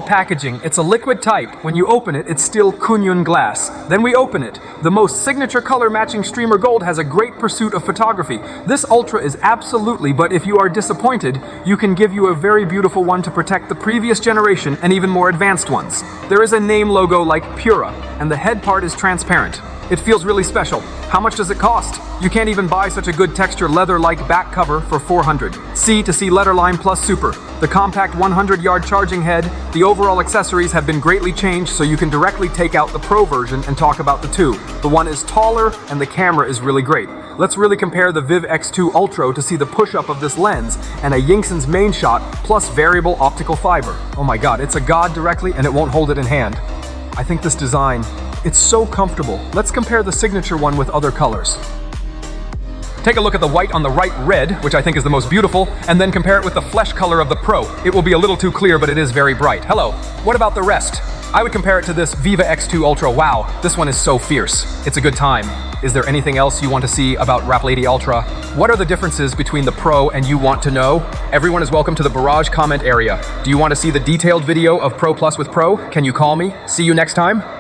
Packaging. It's a liquid type. When you open it, it's still Kunyun glass. Then we open it. The most signature color matching streamer gold has a great pursuit of photography. This Ultra is absolutely, but if you are disappointed, you can give you a very beautiful one to protect the previous generation and even more advanced ones. There is a name logo like Pura, and the head part is transparent. It feels really special. How much does it cost? You can't even buy such a good texture leather-like back cover for 400. C to C Letterline Plus Super. The compact 100-yard charging head, the overall accessories have been greatly changed so you can directly take out the Pro version and talk about the two. The one is taller and the camera is really great. Let's really compare the Viv X2 Ultra to see the push-up of this lens and a Yingsan's main shot plus variable optical fiber. Oh my god, it's a god directly and it won't hold it in hand. I think this design, it's so comfortable. Let's compare the signature one with other colors. Take a look at the white on the right red, which I think is the most beautiful, and then compare it with the flesh color of the Pro. It will be a little too clear, but it is very bright. Hello, what about the rest? I would compare it to this Viva X2 Ultra. Wow, this one is so fierce. It's a good time. Is there anything else you want to see about Rap Lady Ultra? What are the differences between the Pro and you want to know? Everyone is welcome to the Barrage comment area. Do you want to see the detailed video of Pro Plus with Pro? Can you call me? See you next time.